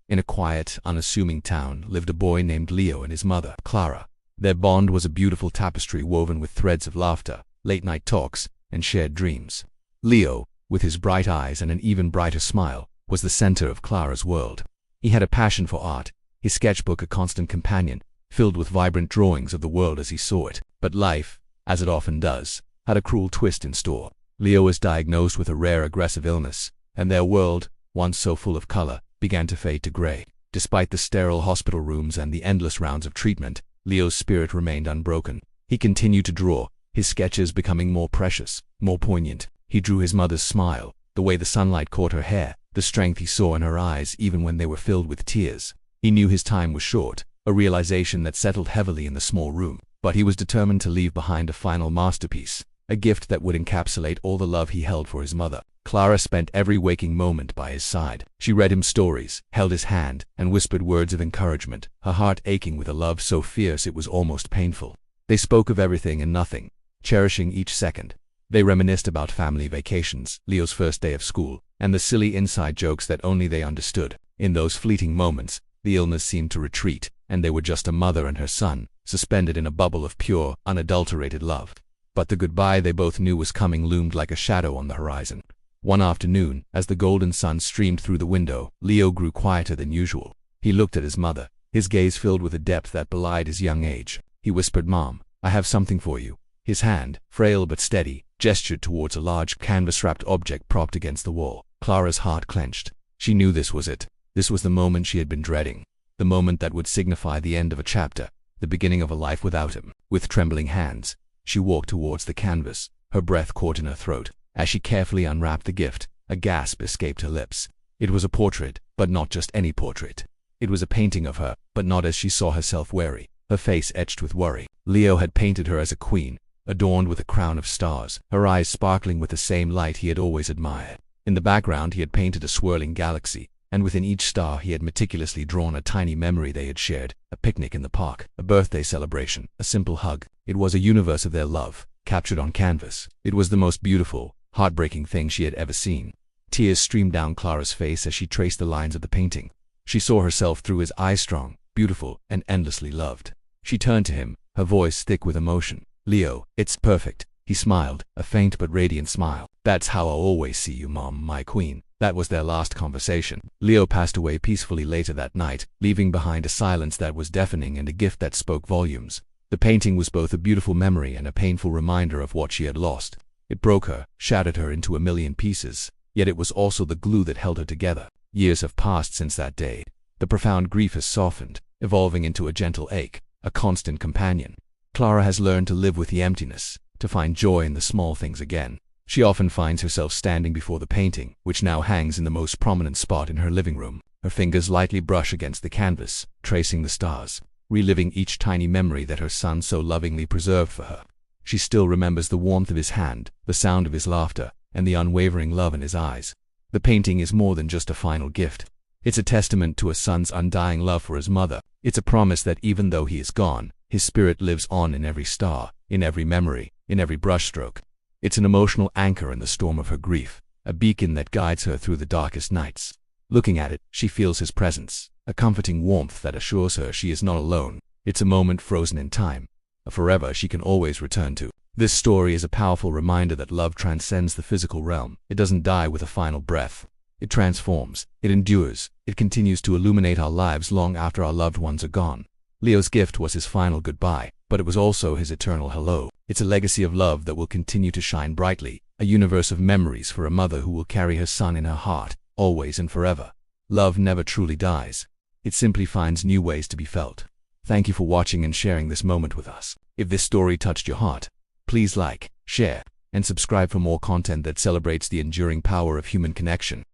In a quiet, unassuming town lived a boy named Leo and his mother, Clara. Their bond was a beautiful tapestry woven with threads of laughter, late-night talks, and shared dreams. Leo, with his bright eyes and an even brighter smile, was the center of Clara's world. He had a passion for art, his sketchbook a constant companion, filled with vibrant drawings of the world as he saw it. But life, as it often does, had a cruel twist in store. Leo was diagnosed with a rare aggressive illness, and their world, once so full of color, began to fade to gray. Despite the sterile hospital rooms and the endless rounds of treatment, Leo's spirit remained unbroken. He continued to draw, his sketches becoming more precious, more poignant. He drew his mother's smile, the way the sunlight caught her hair, the strength he saw in her eyes even when they were filled with tears. He knew his time was short, a realization that settled heavily in the small room, but he was determined to leave behind a final masterpiece, a gift that would encapsulate all the love he held for his mother. Clara spent every waking moment by his side. She read him stories, held his hand, and whispered words of encouragement, her heart aching with a love so fierce it was almost painful. They spoke of everything and nothing, cherishing each second. They reminisced about family vacations, Leo's first day of school, and the silly inside jokes that only they understood. In those fleeting moments, the illness seemed to retreat, and they were just a mother and her son, suspended in a bubble of pure, unadulterated love. But the goodbye they both knew was coming loomed like a shadow on the horizon. One afternoon, as the golden sun streamed through the window, Leo grew quieter than usual. He looked at his mother, his gaze filled with a depth that belied his young age. He whispered, "Mom, I have something for you." His hand, frail but steady, gestured towards a large canvas-wrapped object propped against the wall. Clara's heart clenched. She knew this was it. This was the moment she had been dreading. The moment that would signify the end of a chapter, the beginning of a life without him. With trembling hands, she walked towards the canvas, her breath caught in her throat. As she carefully unwrapped the gift, a gasp escaped her lips. It was a portrait, but not just any portrait. It was a painting of her, but not as she saw herself weary, her face etched with worry. Leo had painted her as a queen, adorned with a crown of stars, her eyes sparkling with the same light he had always admired. In the background he had painted a swirling galaxy, and within each star he had meticulously drawn a tiny memory they had shared, a picnic in the park, a birthday celebration, a simple hug. It was a universe of their love, captured on canvas. It was the most beautiful, heartbreaking thing she had ever seen. Tears streamed down Clara's face as she traced the lines of the painting. She saw herself through his eyes, strong, beautiful, and endlessly loved. She turned to him, her voice thick with emotion. "Leo, it's perfect." He smiled, a faint but radiant smile. "That's how I'll always see you, Mom, my queen." That was their last conversation. Leo passed away peacefully later that night, leaving behind a silence that was deafening and a gift that spoke volumes. The painting was both a beautiful memory and a painful reminder of what she had lost. It broke her, shattered her into a million pieces, yet it was also the glue that held her together. Years have passed since that day. The profound grief has softened, evolving into a gentle ache, a constant companion. Clara has learned to live with the emptiness, to find joy in the small things again. She often finds herself standing before the painting, which now hangs in the most prominent spot in her living room. Her fingers lightly brush against the canvas, tracing the stars, reliving each tiny memory that her son so lovingly preserved for her. She still remembers the warmth of his hand, the sound of his laughter, and the unwavering love in his eyes. The painting is more than just a final gift. It's a testament to a son's undying love for his mother. It's a promise that even though he is gone, his spirit lives on in every star, in every memory, in every brushstroke. It's an emotional anchor in the storm of her grief, a beacon that guides her through the darkest nights. Looking at it, she feels his presence, a comforting warmth that assures her she is not alone. It's a moment frozen in time, a forever she can always return to. This story is a powerful reminder that love transcends the physical realm. It doesn't die with a final breath. It transforms, it endures, it continues to illuminate our lives long after our loved ones are gone. Leo's gift was his final goodbye, but it was also his eternal hello. It's a legacy of love that will continue to shine brightly, a universe of memories for a mother who will carry her son in her heart, always and forever. Love never truly dies. It simply finds new ways to be felt. Thank you for watching and sharing this moment with us. If this story touched your heart, please like, share, and subscribe for more content that celebrates the enduring power of human connection.